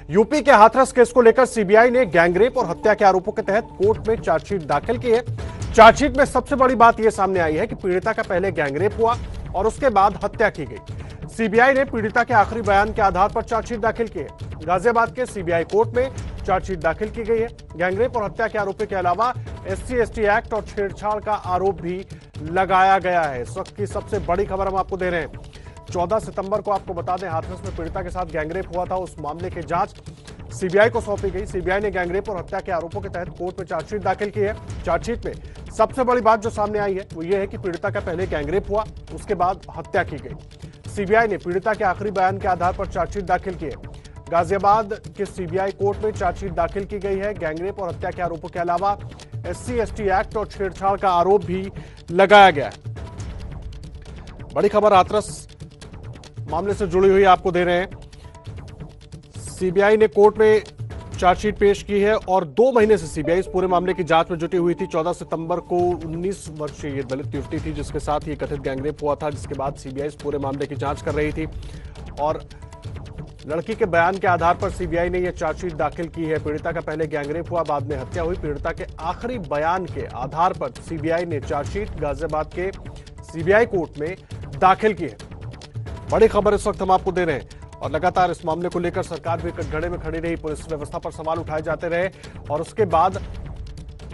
UP के Hathras case को लेकर सीबीआई ने गैंगरेप और हत्या के आरोपों के तहत कोर्ट में चार्जशीट दाखिल की है। चार्जशीट में सबसे बड़ी बात यह सामने आई है कि पीड़िता का पहले गैंगरेप हुआ और उसके बाद हत्या की गई। सीबीआई ने पीड़िता के आखिरी बयान के आधार पर चार्जशीट दाखिल की है। गाजियाबाद के सीबीआई कोर्ट में चार्जशीट दाखिल की गई है। गैंगरेप और हत्या के आरोपी के अलावा SC/ST एक्ट और छेड़छाड़ का आरोप भी लगाया गया है। इस वक्त की सबसे बड़ी खबर हम आपको दे रहे हैं। 14 सितंबर को आपको बता दें, हाथरस में पीड़िता के साथ गैंगरेप हुआ था। उस मामले की जांच सीबीआई को सौंपी गई। सीबीआई ने गैंगरेप और हत्या के आरोपों के तहत कोर्ट में चार्जशीट दाखिल की है। चार्जशीट में सबसे बड़ी बात जो सामने आई है वो ये है कि पीड़िता का पहले गैंगरेप हुआ, उसके बाद हत्या की गई। सीबीआई ने पीड़िता के आखिरी बयान के आधार पर चार्जशीट दाखिल की है। गाजियाबाद के सीबीआई कोर्ट में चार्जशीट दाखिल की गई है। गैंगरेप और हत्या के आरोपों के अलावा SC/ST एक्ट और छेड़छाड़ का आरोप भी लगाया गया है। बड़ी खबर हाथरस मामले से जुड़ी हुई आपको दे रहे हैं। सीबीआई ने कोर्ट में चार्जशीट पेश की है और 2 महीने से सीबीआई इस पूरे मामले की जांच में जुटी हुई थी। 14 सितंबर को 19 वर्षीय ये दलित युवती थी जिसके साथ ये कथित गैंगरेप हुआ था, जिसके बाद सीबीआई इस पूरे मामले की जांच कर रही थी और लड़की के बयान के आधार पर सीबीआई ने यह चार्जशीट दाखिल की है। पीड़िता का पहले गैंगरेप हुआ, बाद में हत्या हुई। पीड़िता के आखिरी बयान के आधार पर सीबीआई ने चार्जशीट गाजियाबाद के सीबीआई कोर्ट में दाखिल की है। बड़ी खबर इस वक्त हम आपको दे रहे हैं और लगातार इस मामले को लेकर सरकार भी कटघरे में खड़ी रही। पुलिस व्यवस्था पर सवाल उठाए जाते रहे और उसके बाद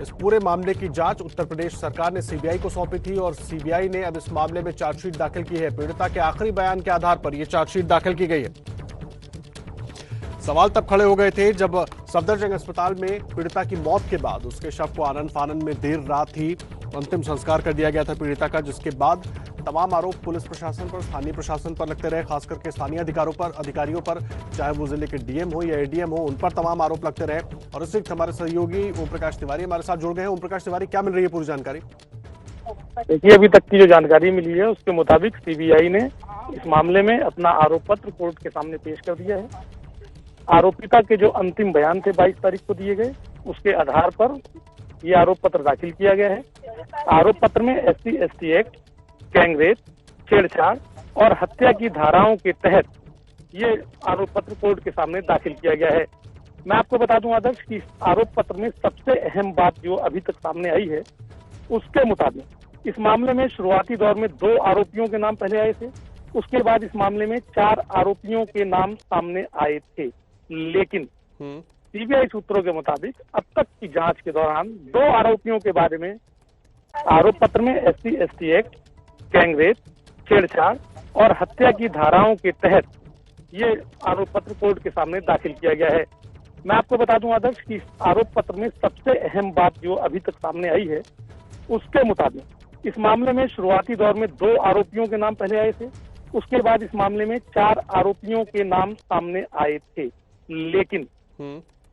इस पूरे मामले की जांच उत्तर प्रदेश सरकार ने सीबीआई को सौंपी थी और सीबीआई ने अब इस मामले में चार्जशीट दाखिल की है। पीड़िता के आखिरी बयान के आधार पर यह चार्जशीट दाखिल की गई है। सवाल तब खड़े हो गए थे जब सफदरजंग अस्पताल में पीड़िता की मौत के बाद उसके शव को आनन फानन में देर रात ही अंतिम संस्कार कर दिया गया था पीड़िता का, जिसके बाद तमाम आरोप पुलिस प्रशासन पर, स्थानीय प्रशासन पर लगते रहे, खास करके स्थानीय अधिकारियों पर, चाहे वो जिले के डीएम हो या एडीएम हो, उन पर तमाम आरोप लगते रहे। और इस वक्त हमारे सहयोगी ओम प्रकाश तिवारी हमारे साथ जुड़ गए हैं। ओम प्रकाश तिवारी, क्या मिल रही है पूरी जानकारी? देखिए, अभी तक की जो जानकारी मिली है उसके मुताबिक सीबीआई ने इस मामले में अपना आरोप पत्र कोर्ट के सामने पेश कर दिया है। आरोपिता के जो अंतिम बयान थे 22 तारीख को दिए गए, उसके आधार पर ये आरोप पत्र दाखिल किया गया है। आरोप पत्र में SC/ST एक्ट, गैंगरेप, छेड़छाड़ और हत्या की धाराओं के तहत ये आरोप पत्र कोर्ट के सामने दाखिल किया गया है। मैं आपको बता दूं आदर्श कि इस आरोप पत्र में सबसे अहम बात जो अभी तक सामने आई है उसके मुताबिक इस मामले में शुरुआती दौर में 2 आरोपियों के नाम पहले आए थे। उसके बाद इस मामले में 4 आरोपियों के नाम सामने आए थे, लेकिन सीबीआई सूत्रों के मुताबिक अब तक की जांच के दौरान 2 आरोपियों के बारे में आरोप पत्र में SC/ST एक्ट, गैंगरेप, छेड़छाड़ और हत्या की धाराओं के तहत ये आरोप पत्र कोर्ट के सामने दाखिल किया गया है। मैं आपको बता दूं आदर्श कि इस आरोप पत्र में सबसे अहम बात जो अभी तक सामने आई है उसके मुताबिक इस मामले में शुरुआती दौर में 2 आरोपियों के नाम पहले आए थे। उसके बाद इस मामले में 4 आरोपियों के नाम सामने आए थे, लेकिन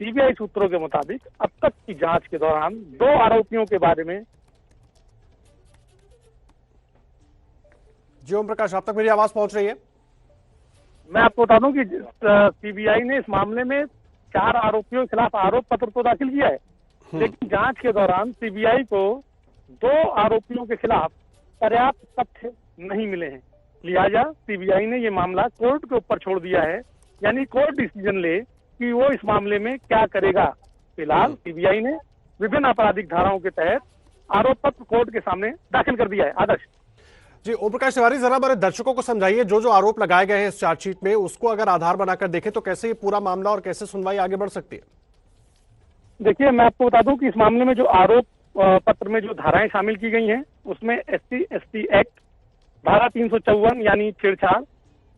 सीबीआई सूत्रों के मुताबिक अब तक की जांच के दौरान 2 आरोपियों के बारे में। जी ओम प्रकाश, आप तक मेरी आवाज पहुंच रही है? मैं आपको बता दूं कि सीबीआई ने इस मामले में 4 आरोपियों के खिलाफ आरोप पत्र तो दाखिल किया है, लेकिन जांच के दौरान सीबीआई को 2 आरोपियों के खिलाफ पर्याप्त तथ्य नहीं मिले हैं। लिहाजा सीबीआई ने ये मामला कोर्ट के ऊपर छोड़ दिया है, यानी कोर्ट डिसीजन ले कि वो इस मामले में क्या करेगा। फिलहाल सीबीआई ने विभिन्न आपराधिक धाराओं के तहत आरोप पत्र कोर्ट के सामने दाखिल कर दिया है। आदर्श जी, ओम प्रकाश तिवारी, जरा हमारे दर्शकों को समझाइए, जो आरोप लगाए गए हैं इस चार्जशीट में, उसको अगर आधार बनाकर देखें तो कैसे ये पूरा मामला और कैसे सुनवाई आगे बढ़ सकती है? देखिए, मैं आपको बता दूं कि इस मामले में जो आरोप पत्र में जो धाराएं शामिल की गई हैं उसमें SC/ST एक्ट, धारा 354 यानी छेड़छाड़,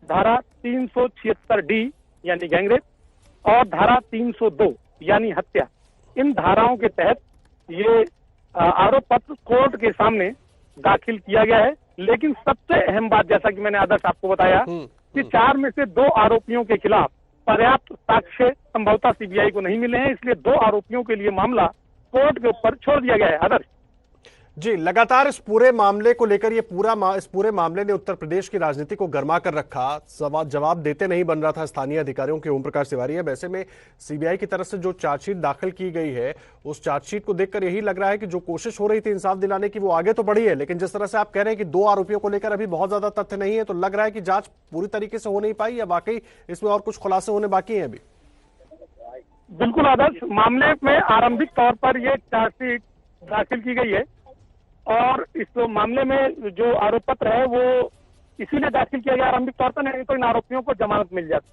धारा 376D यानी गैंगरेप और धारा 302 यानी हत्या, इन धाराओं के तहत ये आरोप पत्र कोर्ट के सामने दाखिल किया गया है। लेकिन सबसे अहम बात, जैसा कि मैंने आदर्श आपको बताया, कि 4 में से 2 आरोपियों के खिलाफ पर्याप्त साक्ष्य संभवतः सीबीआई को नहीं मिले हैं, इसलिए 2 आरोपियों के लिए मामला कोर्ट के ऊपर छोड़ दिया गया है। आदर्श जी, लगातार इस पूरे मामले को लेकर इस पूरे मामले ने उत्तर प्रदेश की राजनीति को गर्मा कर रखा। जवाब देते नहीं बन रहा था स्थानीय अधिकारियों के ओम प्रकाश तिवारी। है ऐसे में सीबीआई की तरफ से जो चार्जशीट दाखिल की गई है उस चार्जशीट को देखकर यही लग रहा है कि जो कोशिश हो रही थी इंसाफ दिलाने की वो आगे तो बढ़ी है, लेकिन जिस तरह से आप कह रहे हैं कि 2 आरोपियों को लेकर अभी बहुत ज्यादा तथ्य नहीं है, तो लग रहा है कि जांच पूरी तरीके से हो नहीं पाई या वाकई इसमें और कुछ खुलासे होने बाकी हैं अभी? बिल्कुल आदर्श, मामले में आरंभिक तौर पर ये चार्जशीट दाखिल की गई है और इस मामले में जो आरोप पत्र है वो इसीलिए दाखिल किया गया आरंभिक तौर पर, नहीं तो इन आरोपियों को जमानत मिल जाती,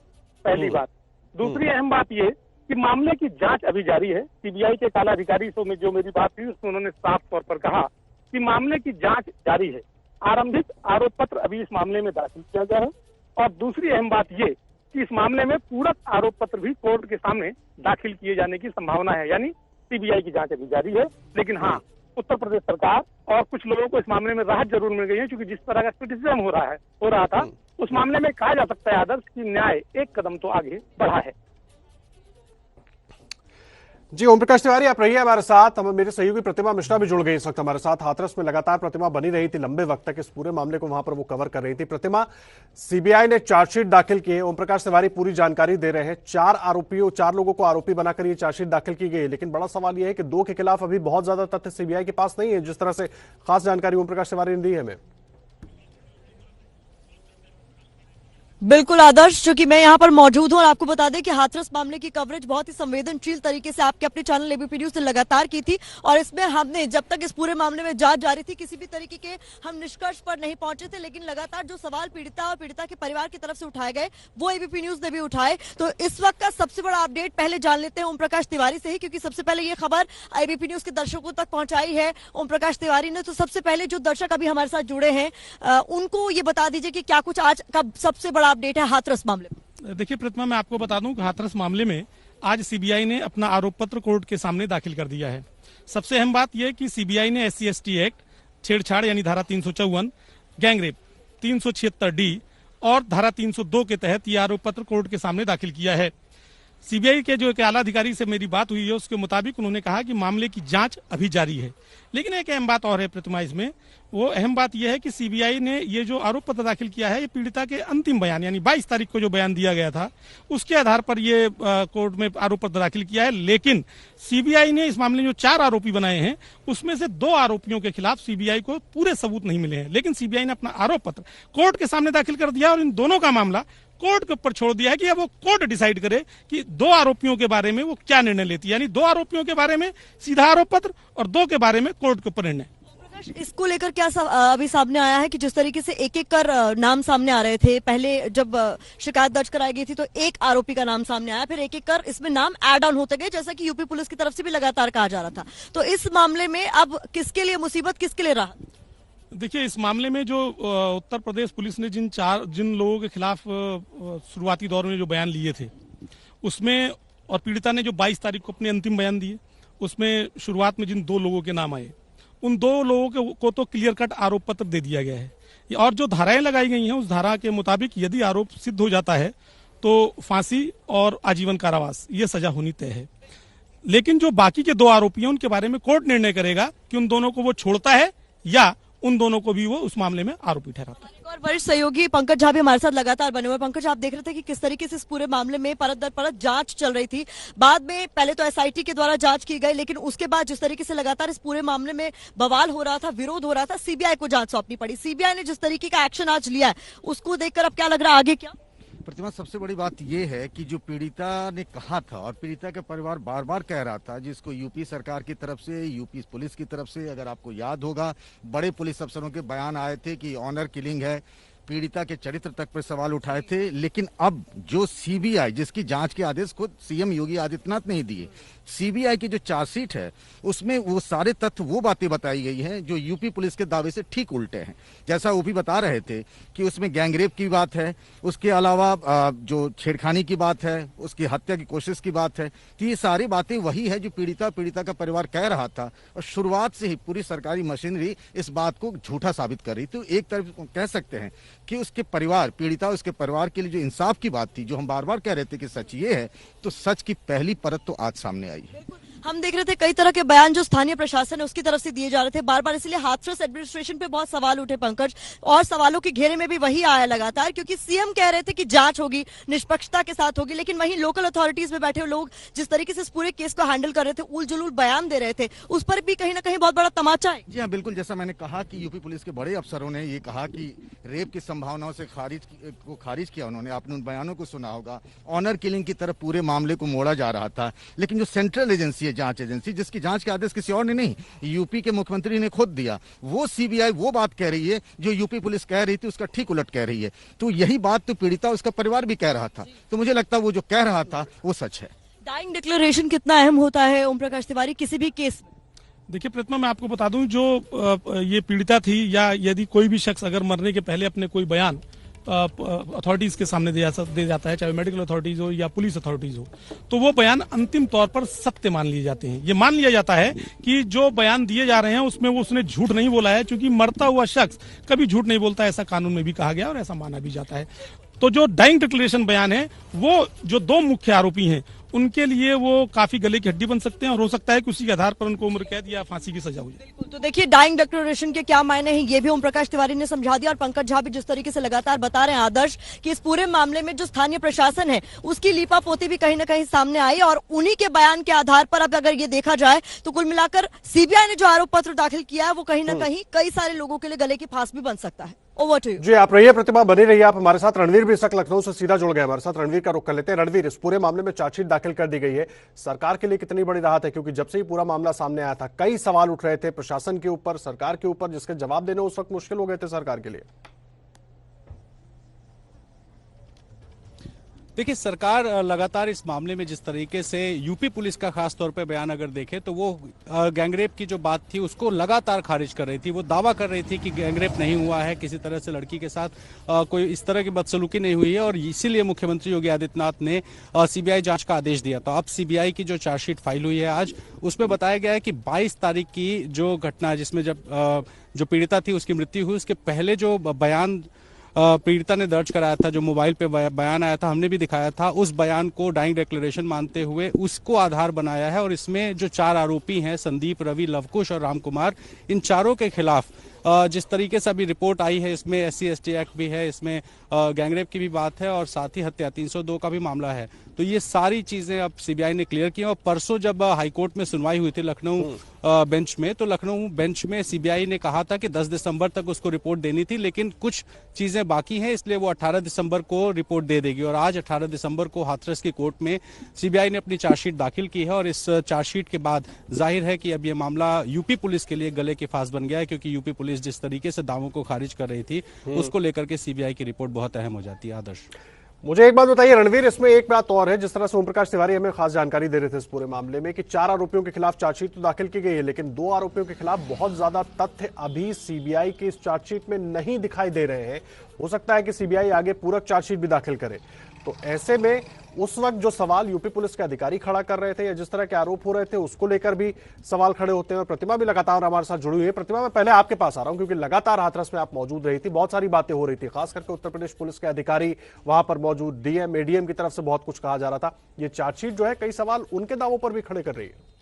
पहली बात। दूसरी अहम बात ये कि मामले की जांच अभी जारी है। सीबीआई के काला अधिकारी से जो मेरी बात हुई उसमें उन्होंने साफ तौर पर कहा कि मामले की जांच जारी है, आरंभिक आरोप पत्र अभी इस मामले में दाखिल किया गया है। और दूसरी अहम बात ये कि इस मामले में पूरक आरोप पत्र भी कोर्ट के सामने दाखिल किए जाने की संभावना है, यानी सीबीआई की जांच अभी जारी है। लेकिन हाँ, उत्तर प्रदेश सरकार और कुछ लोगों को इस मामले में राहत जरूर मिल गई है, क्योंकि जिस तरह का क्रिटिसिज्म हो रहा था उस मामले में कहा जा सकता है आदर्श की न्याय एक कदम तो आगे बढ़ा है। जी ओम प्रकाश तिवारी, आप रहिए हमारे साथ। हम मेरे सहयोगी प्रतिमा मिश्रा भी जुड़ गई इस वक्त हमारे साथ। हाथरस में लगातार प्रतिमा बनी रही थी लंबे वक्त तक, इस पूरे मामले को वहां पर वो कवर कर रही थी। प्रतिमा, सीबीआई ने चार्जशीट दाखिल की है, ओम प्रकाश तिवारी पूरी जानकारी दे रहे हैं। 4 लोगों को आरोपी बनाकर ये चार्जशीट दाखिल की गई है, लेकिन बड़ा सवाल यह है कि 2 के खिलाफ अभी बहुत ज्यादा तथ्य सीबीआई के पास नहीं है, जिस तरह से खास जानकारी ओम प्रकाश तिवारी ने दी है हमें। बिल्कुल आदर्श, क्योंकि मैं यहाँ पर मौजूद हूँ और आपको बता दें कि हाथरस मामले की कवरेज बहुत ही संवेदनशील तरीके से आपके अपने चैनल एबीपी न्यूज से लगातार की थी और इसमें हमने जब तक इस पूरे मामले में जांच जारी थी किसी भी तरीके के हम निष्कर्ष पर नहीं पहुंचे थे, लेकिन लगातार जो सवाल पीड़िता और पीड़िता के परिवार की तरफ से उठाए गए वो एबीपी न्यूज ने भी उठाए। तो इस वक्त का सबसे बड़ा अपडेट पहले जान लेते हैं ओम प्रकाश तिवारी से ही, क्योंकि सबसे पहले ये खबर एबीपी न्यूज के दर्शकों तक पहुंचाई है ओम प्रकाश तिवारी ने। तो सबसे पहले जो दर्शक अभी हमारे साथ जुड़े हैं उनको ये बता दीजिए कि क्या कुछ आज का सबसे बड़ा अपडेट है हाथरस मामले में। देखिए प्रतिमा, मैं आपको बता दूं कि हाथरस मामले में आज सीबीआई ने अपना आरोप पत्र कोर्ट के सामने दाखिल कर दिया है। सबसे अहम बात यह कि सीबीआई ने SC/ST एक्ट, छेड़छाड़ यानी धारा 354, गैंगरेप 376D और धारा 302 के तहत यह आरोप पत्र कोर्ट के सामने दाखिल किया है। सीबीआई के जो एक आला अधिकारी से मेरी बात हुई है उसके मुताबिक उन्होंने कहा कि मामले की जांच अभी जारी है। लेकिन एक अहम बात और है प्रतिमा इसमें, वो अहम बात यह है कि सीबीआई ने ये जो आरोप पत्र दाखिल किया है ये पीड़िता के अंतिम बयान यानी 22 तारीख को जो बयान दिया गया था उसके आधार पर ये कोर्ट में आरोप पत्र दाखिल किया है। लेकिन सीबीआई ने इस मामले में जो 4 आरोपी बनाए हैं उसमें से 2 आरोपियों के खिलाफ सीबीआई को पूरे सबूत नहीं मिले हैं, लेकिन सीबीआई ने अपना आरोप पत्र कोर्ट के सामने दाखिल कर दिया और इन दोनों का मामला कोर्ट के ऊपर छोड़ दिया है कि अब वो कोर्ट डिसाइड करे कि 2 आरोपियों के बारे में वो क्या निर्णय लेती है, यानी 2 आरोपियों के बारे में सीधा आरोप पत्र और 2 के बारे में कोर्ट के ऊपर निर्णय। इसको लेकर क्या अभी सामने आया है कि जिस तरीके से एक एक कर नाम सामने आ रहे थे, पहले जब शिकायत दर्ज कराई गई थी तो एक आरोपी का नाम सामने आया, फिर एक एक कर इसमें नाम ऐड ऑन होते गए, जैसा कि यूपी पुलिस की तरफ से भी लगातार कहा जा रहा था। तो इस मामले में अब किसके लिए मुसीबत, किसके लिए राहत? देखिए, इस मामले में जो उत्तर प्रदेश पुलिस ने जिन लोगों के खिलाफ शुरुआती दौर में जो बयान लिए थे उसमें, और पीड़िता ने जो 22 तारीख को अपने अंतिम बयान दिए उसमें शुरुआत में जिन 2 लोगों के नाम आए उन 2 लोगों को तो क्लियर कट आरोप पत्र दे दिया गया है और जो धाराएं लगाई गई हैं उस धारा के मुताबिक यदि आरोप सिद्ध हो जाता है तो फांसी और आजीवन कारावास ये सजा होनी तय है। लेकिन जो बाकी के 2 आरोपी हैं उनके बारे में कोर्ट निर्णय करेगा कि उन दोनों को वो छोड़ता है या उन दोनों को भी वो उस मामले में आरोपी ठहराता है। और वरिष्ठ सहयोगी पंकज झा भी हमारे साथ लगातार बने हुए। पंकज, आप देख रहे थे कि किस तरीके से इस पूरे मामले में परत दर परत जांच चल रही थी। बाद में पहले तो एसआईटी के द्वारा जांच की गई, लेकिन उसके बाद जिस तरीके से लगातार इस पूरे मामले में बवाल हो रहा था, विरोध हो रहा था, सीबीआई को जांच सौंपनी पड़ी। सीबीआई ने जिस तरीके का एक्शन आज लिया है उसको देखकर अब क्या लग रहा है आगे क्या? प्रतिमा, सबसे बड़ी बात यह है कि जो पीड़िता ने कहा था और पीड़िता का परिवार बार बार कह रहा था, जिसको यूपी सरकार की तरफ से, यूपी पुलिस की तरफ से, अगर आपको याद होगा, बड़े पुलिस अफसरों के बयान आए थे कि ऑनर किलिंग है, पीड़िता के चरित्र तक पर सवाल उठाए थे। लेकिन अब जो सीबीआई, जिसकी जांच के आदेश खुद सीएम योगी आदित्यनाथ ने दिए, सीबीआई की जो चार्जशीट है उसमें वो सारे तथ्य, वो बातें बताई गई हैं जो यूपी पुलिस के दावे से ठीक उल्टे हैं। जैसा वो भी बता रहे थे कि उसमें गैंगरेप की बात है, उसके अलावा जो छेड़खानी की बात है, उसकी हत्या की कोशिश की बात है, तो ये सारी बातें वही है जो पीड़िता का परिवार कह रहा था और शुरुआत से ही पूरी सरकारी मशीनरी इस बात को झूठा साबित कर रही। तो एक तरफ कह सकते हैं कि उसके परिवार, पीड़िता उसके परिवार के लिए जो इंसाफ की बात थी, जो हम बार बार कह रहे थे कि सच ये है, तो सच की पहली परत तो आज सामने आई है। हम देख रहे थे कई तरह के बयान जो स्थानीय प्रशासन है उसकी तरफ से दिए जा रहे थे बार बार, इसलिए हाथरस एडमिनिस्ट्रेशन पे बहुत सवाल उठे पंकज, और सवालों के घेरे में भी वही आया लगातार, क्योंकि सीएम कह रहे थे कि जांच होगी, निष्पक्षता के साथ होगी, लेकिन वहीं लोकल अथॉरिटीज में बैठे लोग जिस तरीके से इस पूरे केस को हैंडल कर रहे थे, उल जुलूल बयान दे रहे थे, उस पर भी कहीं ना कहीं बहुत बड़ा तमाचा है। जी हाँ, बिल्कुल, जैसा मैंने कहा कि यूपी पुलिस के बड़े अफसरों ने ये कहा कि रेप की संभावनाओं से खारिज किया उन्होंने, आपने उन बयानों को सुना होगा। ऑनर किलिंग की तरफ पूरे मामले को मोड़ा जा रहा था, लेकिन जो सेंट्रल एजेंसी है, जांच एजेंसी, जिसकी जांच के आदेश किसी और ने नहीं, यूपी के मुख्यमंत्री ने खुद दिया, वो सीबीआई वो बात कह रही है जो यूपी पुलिस कह रही थी उसका ठीक उलट कह रही है। तो यही बात तो पीड़िता उसका परिवार भी कह रहा था, तो मुझे लगता है वो जो कह रहा था वो सच है। डाइंग डिक्लेरेशन कितना अहम होता है ओम प्रकाश तिवारी किसी भी केस में? देखिए प्रतिमा, मैं आपको बता दूं, जो ये पीड़िता थी या यदि कोई भी शख्स अगर मरने के पहले अपने कोई बयान अथॉरिटीज के सामने दे जाता है, चाहे मेडिकल अथॉरिटीज हो या पुलिस अथॉरिटीज हो, तो वो बयान अंतिम तौर पर सत्य मान लिए जाते हैं। ये मान लिया जाता है कि जो बयान दिए जा रहे हैं उसमें वो उसने झूठ नहीं बोला है, क्योंकि मरता हुआ शख्स कभी झूठ नहीं बोलता, ऐसा कानून में भी कहा गया और ऐसा माना भी जाता है। तो जो डाइंग डिक्लेरेशन बयान है, वो जो दो मुख्य आरोपी हैं उनके लिए वो काफी गले की हड्डी बन सकते हैं, और हो सकता है कि उसी के आधार पर उनको उम्र कैद या फांसी की सजा हो जाए। तो देखिए, डाइंग डिक्लेरेशन के क्या मायने हैं ये भी ओम प्रकाश तिवारी ने समझा दिया, और पंकज झा भी जिस तरीके से लगातार बता रहे हैं आदर्श कि इस पूरे मामले में जो स्थानीय प्रशासन है उसकी लीपापोती भी कहीं ना कहीं सामने आई, और उन्हीं के बयान के आधार पर अब अगर ये देखा जाए तो कुल मिलाकर सीबीआई ने जो आरोप पत्र दाखिल किया है वो कहीं ना कहीं कई सारे लोगों के लिए गले की फांस भी बन सकता है। Over to you. जी, आप रहिए प्रतिमा, बनी रहिए आप हमारे साथ। रणवीर भी इस वक्त लखनऊ से सीधा जुड़ गए हमारे साथ, रणवीर का रुख कर लेते हैं। रणवीर, इस पूरे मामले में चार्जशीट दाखिल कर दी गई है, सरकार के लिए कितनी बड़ी राहत है? क्योंकि जब से ही पूरा मामला सामने आया था कई सवाल उठ रहे थे प्रशासन के ऊपर, सरकार के ऊपर, जिसके जवाब देने उस वक्त मुश्किल हो गए थे सरकार के लिए। देखिए, सरकार लगातार इस मामले में जिस तरीके से यूपी पुलिस का खास तौर पे बयान अगर देखें तो वो गैंगरेप की जो बात थी उसको लगातार खारिज कर रही थी। वो दावा कर रही थी कि गैंगरेप नहीं हुआ है, किसी तरह से लड़की के साथ कोई इस तरह की बदसलूकी नहीं हुई है, और इसीलिए मुख्यमंत्री योगी आदित्यनाथ ने सीबीआई जांच का आदेश दिया था। अब सीबीआई की जो चार्जशीट फाइल हुई है आज, उसमें बताया गया है कि 22 तारीख की जो घटना है जिसमें जब जो पीड़िता थी उसकी मृत्यु हुई, उसके पहले जो बयान पीड़िता ने दर्ज कराया था, जो मोबाइल पे बयान आया था, हमने भी दिखाया था, उस बयान को डाइंग डिक्लेरेशन मानते हुए उसको आधार बनाया है। और इसमें जो 4 आरोपी हैं, संदीप, रवि, लवकुश और रामकुमार, इन चारों के खिलाफ जिस तरीके से अभी रिपोर्ट आई है, इसमें SC/ST एक्ट भी है, इसमें गैंगरेप की भी बात है, और साथ ही हत्या 302 का भी मामला है। तो ये सारी चीजें अब सीबीआई ने क्लियर की। और परसों जब हाईकोर्ट में सुनवाई हुई थी लखनऊ बेंच में, तो लखनऊ बेंच में सीबीआई ने कहा था कि 10 दिसंबर तक उसको रिपोर्ट देनी थी, लेकिन कुछ चीजें बाकी हैं, इसलिए वो 18 दिसंबर को रिपोर्ट दे देगी। और आज 18 दिसंबर को हाथरस की कोर्ट में सीबीआई ने अपनी चार्जशीट दाखिल की है, और इस चार्जशीट के बाद जाहिर है कि अब ये मामला यूपी पुलिस के लिए गले की फांस बन गया है, क्योंकि यूपी पुलिस जिस तरीके से दावों को खारिज कर रही थी उसको लेकर के सीबीआई की रिपोर्ट बहुत अहम हो जाती है। आदर्श, मुझे एक बात बताइए रणवीर, इसमें एक बात और है, जिस तरह से ओम प्रकाश तिवारी हमें खास जानकारी दे रहे थे इस पूरे मामले में कि 4 आरोपियों के खिलाफ चार्जशीट तो दाखिल की गई है, लेकिन 2 आरोपियों के खिलाफ बहुत ज्यादा तथ्य अभी सीबीआई की इस चार्जशीट में नहीं दिखाई दे रहे हैं। हो सकता है कि सीबीआई आगे पूरक चार्जशीट भी दाखिल करे। तो ऐसे में उस वक्त जो सवाल यूपी पुलिस के अधिकारी खड़ा कर रहे थे या जिस तरह के आरोप हो रहे थे उसको लेकर भी सवाल खड़े होते हैं। और प्रतिमा भी लगातार हमारे साथ जुड़ी हुई है। प्रतिमा, मैं पहले आपके पास आ रहा हूं क्योंकि लगातार हाथरस में आप मौजूद रही थी, बहुत सारी बातें हो रही थी, खास करके उत्तर प्रदेश पुलिस के अधिकारी वहां पर मौजूद, डीएम एडीएम की तरफ से बहुत कुछ कहा जा रहा था। ये चार्जशीट जो है कई सवाल उनके दावों पर भी खड़े कर रही है।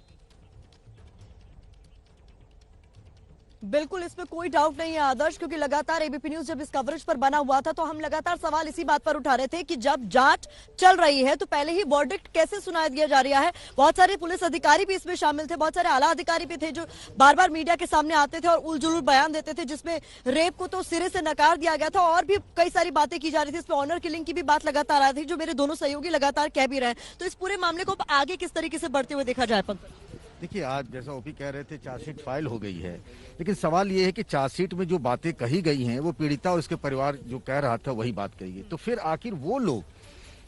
बिल्कुल, इसमें कोई डाउट नहीं है आदर्श, क्योंकि लगातार एबीपी न्यूज जब इस कवरेज पर बना हुआ था तो हम लगातार सवाल इसी बात पर उठा रहे थे कि जब जांच चल रही है तो पहले ही वर्डिक्ट कैसे सुना दिया जा रहा है। बहुत सारे पुलिस अधिकारी भी इसमें शामिल थे, बहुत सारे आला अधिकारी भी थे जो बार बार मीडिया के सामने आते थे और उलझुल बयान देते थे, जिसमें रेप को तो सिरे से नकार दिया गया था और भी कई सारी बातें की जा रही थी। इसमें ऑनर किलिंग की भी बात लगातार आ रही थी, जो मेरे दोनों सहयोगी लगातार कह भी रहे हैं। तो इस पूरे मामले को आगे किस तरीके से बढ़ते हुए देखा जाए? पंकज, देखिए, आज जैसा ओपी कह रहे थे चार्जशीट फाइल हो गई है, लेकिन सवाल ये है कि चार्जशीट में जो बातें कही गई हैं वो पीड़िता और उसके परिवार जो कह रहा था वही बात कही है। तो फिर आखिर वो लोग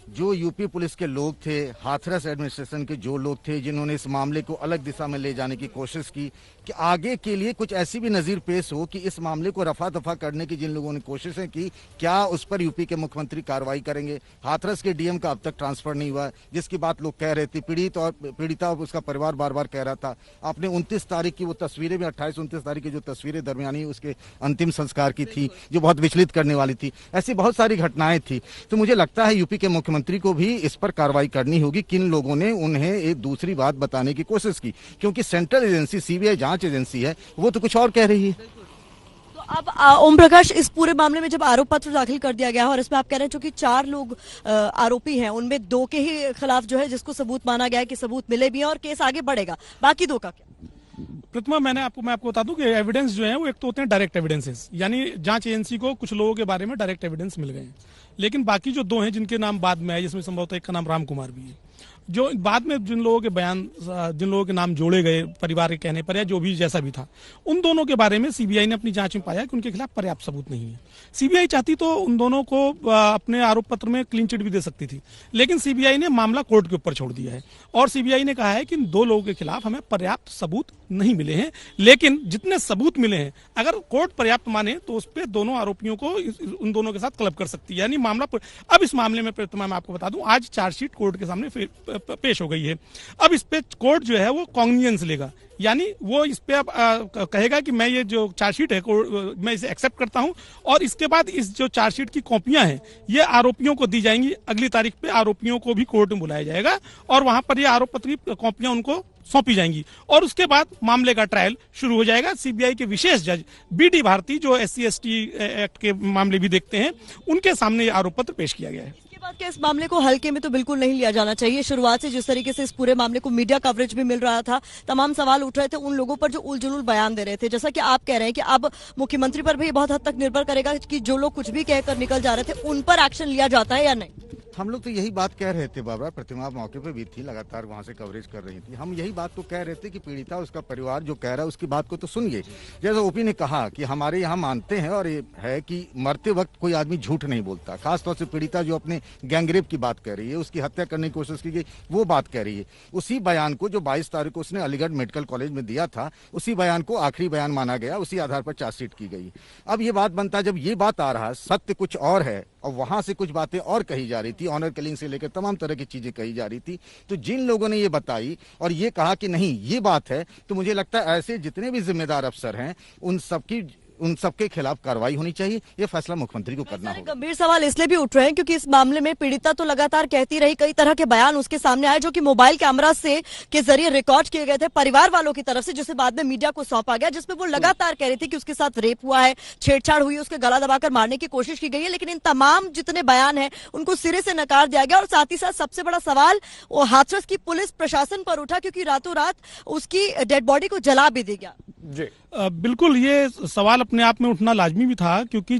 जो यूपी पुलिस के लोग थे, हाथरस एडमिनिस्ट्रेशन के जो लोग थे जिन्होंने इस मामले को अलग दिशा में ले जाने की कोशिश की, कि आगे के लिए कुछ ऐसी भी नज़ीर पेश हो कि इस मामले को रफा दफा करने की जिन लोगों ने कोशिशें की, क्या उस पर यूपी के मुख्यमंत्री कार्रवाई करेंगे? हाथरस के डीएम का अब तक ट्रांसफर नहीं हुआ, जिसकी बात लोग कह रहे थे, पीड़िता और उसका परिवार बार बार कह रहा था। आपने 29 तारीख की वो तस्वीरें भी, 28-29 तारीख की जो तस्वीरें दरमियानी उसके अंतिम संस्कार की थी, जो बहुत विचलित करने वाली थी, ऐसी बहुत सारी घटनाएं थी। तो मुझे लगता है यूपी के मुख्यमंत्री मुख्यमंत्री को भी इस पर कार्रवाई करनी होगी, किन लोगों ने उन्हें एक दूसरी बात बताने की कोशिश की, क्योंकि सेंट्रल एजेंसी सीबीआई जांच एजेंसी है, वो तो कुछ और कह रही है। तो अब ओम प्रकाश, इस पूरे मामले में जब आरोप पत्र दाखिल कर दिया गया है और इसमें आप कह रहे हैं चूंकि 4 लोग आरोपी हैं, उनमें 2 के ही खिलाफ जो है जिसको सबूत माना गया है कि सबूत मिले भी हैं और केस आगे बढ़ेगा, बाकी 2 का क्या? प्रतिमा, मैं आपको बता दूं कि एविडेंस जो है वो एक तो होते हैं डायरेक्ट एविडेंसेस, यानी जांच एजेंसी को कुछ लोगों के बारे में डायरेक्ट एविडेंस मिल गए हैं, लेकिन बाकी जो 2 हैं जिनके नाम बाद में आए, जिसमें संभवतः एक का नाम राम कुमार भी है, जो बाद में जिन लोगों के बयान, जिन लोगों के नाम जोड़े गए परिवार के कहने पर या जो भी जैसा भी था, उन दोनों के बारे में सीबीआई ने अपनी जांच में पाया कि उनके खिलाफ पर्याप्त सबूत नहीं है। सीबीआई चाहती तो उन दोनों को अपने आरोप पत्र में क्लीन चिट भी दे सकती थी, लेकिन सीबीआई ने मामला कोर्ट के ऊपर छोड़ दिया है और सीबीआई ने कहा है कि इन 2 लोगों के खिलाफ हमें पर्याप्त सबूत नहीं मिले हैं, लेकिन जितने सबूत मिले हैं अगर कोर्ट पर्याप्त माने तो उस पर दोनों आरोपियों को उन दोनों के साथ क्लब कर सकती है, यानी मामला। अब इस मामले में प्रतिमा मैं आपको बता दूं, आज चार्जशीट कोर्ट के सामने पेश हो गई है। अब इस पे कोर्ट जो है वो कॉग्निजेंस लेगा, यानी वो इस पे अब कहेगा कि मैं ये जो चार्जशीट है मैं इसे एक्सेप्ट करता हूं, और इसके बाद इस जो चार्जशीट की कॉपियां हैं ये आरोपियों को दी जाएंगी। अगली तारीख पे आरोपियों को भी कोर्ट में बुलाया जाएगा और वहां पर ये आरोप पत्र की कॉपियां उनको सौंपी जाएंगी और उसके बाद मामले का ट्रायल शुरू हो जाएगा। सीबीआई के विशेष जज बीडी भारती, जो SC/ST एक्ट के मामले भी देखते हैं, उनके सामने आरोप पत्र पेश किया गया है। इसके बाद क्या इस मामले को हल्के में तो बिल्कुल नहीं लिया जाना चाहिए? शुरुआत से जिस तरीके से इस पूरे मामले को मीडिया कवरेज भी मिल रहा था, तमाम सवाल उठ रहे थे उन लोगों पर जो उलझुल बयान दे रहे थे, जैसा कि आप कह रहे हैं कि अब मुख्यमंत्री पर भी बहुत हद तक निर्भर करेगा कि जो लोग कुछ भी कहकर निकल जा रहे थे उन पर एक्शन लिया जाता है या नहीं। हम लोग तो यही बात कह रहे थे बाबा, प्रतिमा मौके पे भी थी, लगातार वहां से कवरेज कर रही थी। हम यही बात तो कह रहे थे कि पीड़िता, उसका परिवार जो कह रहा है उसकी बात को तो सुनिए। जैसे ओपी ने कहा कि हमारे यहाँ मानते हैं और ये है कि मरते वक्त कोई आदमी झूठ नहीं बोलता, खासतौर से पीड़िता जो अपने गैंगरेप की बात कर रही है, उसकी हत्या करने की कोशिश की गई, वो बात कह रही है। उसी बयान को जो 22 तारीख को उसने अलीगढ़ मेडिकल कॉलेज में दिया था, उसी बयान को आखिरी बयान माना गया, उसी आधार पर चार्जशीट की गई। अब ये बात बनता है, जब ये बात आ रहा है, सत्य कुछ और है और वहां से कुछ बातें और कही जा रही थी, ऑनर किलिंग से लेकर तमाम तरह की चीजें कही जा रही थी, तो जिन लोगों ने ये बताई और ये कहा कि नहीं ये बात है, तो मुझे लगता है ऐसे जितने भी जिम्मेदार अफसर हैं उन सबके खिलाफ कार्रवाई होनी चाहिए। ये फैसला मुख्यमंत्री को करना होगा। गंभीर सवाल इसलिए भी उठ रहे हैं क्योंकि इस मामले में पीड़िता तो लगातार कहती रही, कई तरह के बयान उसके सामने आए जो कि मोबाइल कैमरा से के जरिए रिकॉर्ड किए गए थे परिवार वालों की तरफ से, जिसे बाद में मीडिया को सौंपा गया, जिसमें वो लगातार कह रही थी कि उसके साथ रेप हुआ है, छेड़छाड़ हुई है, उसके गला दबाकर मारने की कोशिश की गई है। लेकिन इन तमाम जितने बयान है उनको सिरे से नकार दिया गया और साथ ही साथ सबसे बड़ा सवाल वो हाथरस की पुलिस प्रशासन पर उठा, क्योंकि रातों रात उसकी डेड बॉडी को जला भी दिया गया। जी बिल्कुल, ये सवाल अपने आप में उठना लाजमी भी था, क्योंकि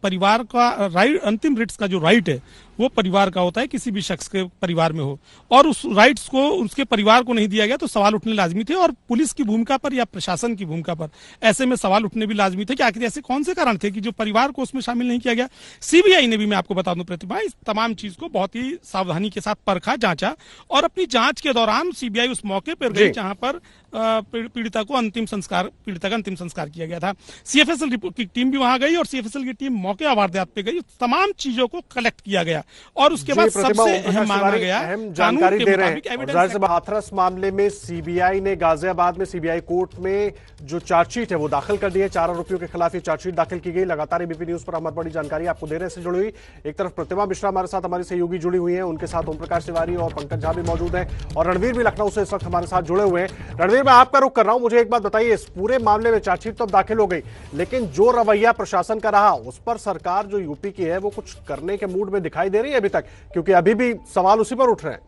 परिवार का राइट, अंतिम रिट्स का जो राइट है वो परिवार का होता है, किसी भी शख्स के परिवार में हो, और उस राइट्स को उसके परिवार को नहीं दिया गया तो सवाल उठने लाजमी थे। और पुलिस की भूमिका पर या प्रशासन की भूमिका पर ऐसे में सवाल उठने भी लाजमी थे कि आखिर ऐसे कौन से कारण थे कि जो परिवार को उसमें शामिल नहीं किया गया। सीबीआई ने भी, मैं आपको बता दूं प्रतिभा, इस तमाम चीज को बहुत ही सावधानी के साथ परखा, जांचा, और अपनी जांच के दौरान सीबीआई उस मौके पर गई जहां पर पीड़िता का अंतिम संस्कार किया गया था। सीएफएसएल की टीम भी वहां गई और सीएफएसएल की टीम मौके वारदात पे गई, तमाम चीजों को कलेक्ट किया गया और उसके बाद सबसे अहम माना गया अहम जानकारी दे रहे हैं। हाथरस मामले में सीबीआई ने गाजियाबाद में सीबीआई कोर्ट में जो चार्जशीट है वो दाखिल कर दी है। 4 आरोपियों के खिलाफ ये चार्जशीट दाखिल की गई। लगातार एबीपी न्यूज पर हम बड़ी जानकारी आपको दे रहे हैं से जुड़ी हुई। एक तरफ प्रतिमा मिश्रा हमारे साथ, हमारी सहयोगी जुड़ी हुई है, उनके साथ ओम प्रकाश तिवारी और पंकज झा भी मौजूद हैं और रणवीर भी लखनऊ से इस वक्त हमारे साथ जुड़े हुए हैं। रणवीर, मैं आपका रुख कर रहा हूं, मुझे एक बात बताइए, इस पूरे मामले में चार्जशीट तो अब दाखिल हो गई, लेकिन जो रवैया प्रशासन का रहा उस पर सरकार जो यूपी की है वो कुछ करने के मूड में दिखाई दे रही है अभी तक, क्योंकि अभी भी सवाल उसी पर उठ रहे हैं।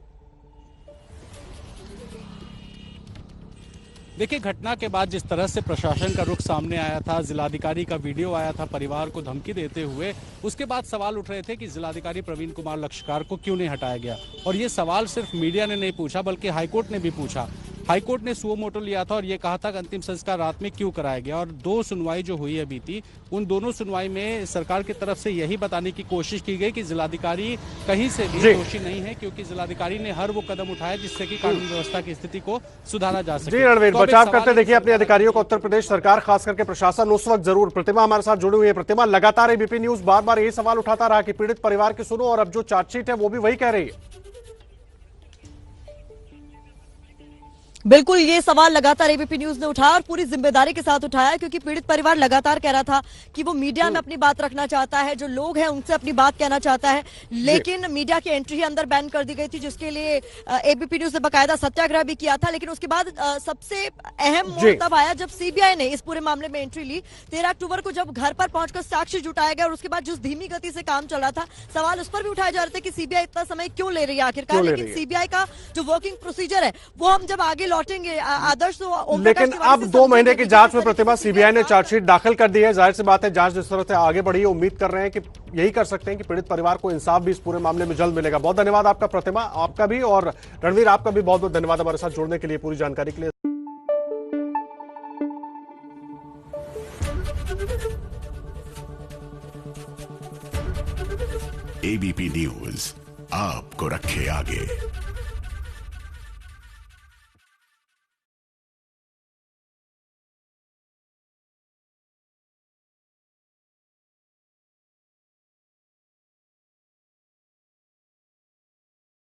देखिए, घटना के बाद जिस तरह से प्रशासन का रुख सामने आया था, जिलाधिकारी का वीडियो आया था परिवार को धमकी देते हुए, उसके बाद सवाल उठ रहे थे कि जिलाधिकारी प्रवीण कुमार लक्षकार को क्यों नहीं हटाया गया। और ये सवाल सिर्फ मीडिया ने नहीं पूछा बल्कि हाईकोर्ट ने भी पूछा। हाईकोर्ट ने सुओ मोटो लिया था और ये कहा था कि अंतिम संस्कार रात में क्यों कराया गया। और 2 सुनवाई जो हुई अभी थी, उन दोनों सुनवाई में सरकार की तरफ से यही बताने की कोशिश की गई कि जिलाधिकारी कहीं से भी दोषी नहीं है, क्योंकि जिलाधिकारी ने हर वो कदम उठाया जिससे कि कानून व्यवस्था की स्थिति को सुधारा जा सके। जी रणवीर, बचाव करते देखिए अपने अधिकारियों को, उत्तर प्रदेश सरकार खास करके प्रशासन उस वक्त जरूर। प्रतिमा हमारे साथ जुड़ी हुई है। प्रतिमा, लगातार एबीपी न्यूज बार बार यही सवाल उठाता रहा कि पीड़ित परिवार की सुनो, और अब जो चार्जशीट है वो भी वही कह रही है। बिल्कुल, ये सवाल लगातार एबीपी न्यूज ने उठाया और पूरी जिम्मेदारी के साथ उठाया, क्योंकि पीड़ित परिवार लगातार कह रहा था कि वो मीडिया में अपनी बात रखना चाहता है, जो लोग हैं उनसे अपनी बात कहना चाहता है, लेकिन मीडिया की एंट्री अंदर बैन कर दी गई थी, जिसके लिए एबीपी न्यूज ने बकायदा सत्याग्रह भी किया था। लेकिन उसके बाद सबसे अहम मोड़ तब आया जब सीबीआई ने इस पूरे मामले में एंट्री ली। 13 अक्टूबर को जब घर पर पहुंचकर साक्ष्य जुटाया गया और उसके बाद जिस धीमी गति से काम चल रहा था, सवाल उस पर भी उठाए जा रहे थे कि सीबीआई इतना समय क्यों ले रही है आखिरकार। लेकिन सीबीआई का जो वर्किंग प्रोसीजर है वो हम जब आगे लौटेंगे आदर्श, तो लेकिन अब 2 महीने की जांच में प्रतिभा सीबीआई ने चार्जशीट दाखिल कर दी है। जाहिर सी बात है, जांच जिस तरह से आगे बढ़ी है, उम्मीद कर रहे हैं कि यही कर सकते हैं कि पीड़ित परिवार को इंसाफ भी इस पूरे मामले में जल्द मिलेगा। बहुत धन्यवाद आपका प्रतिमा, आपका भी, और रणवीर आपका भी बहुत बहुत धन्यवाद हमारे साथ जुड़ने के लिए, पूरी जानकारी के लिए। एबीपी न्यूज आपको रखे आगे।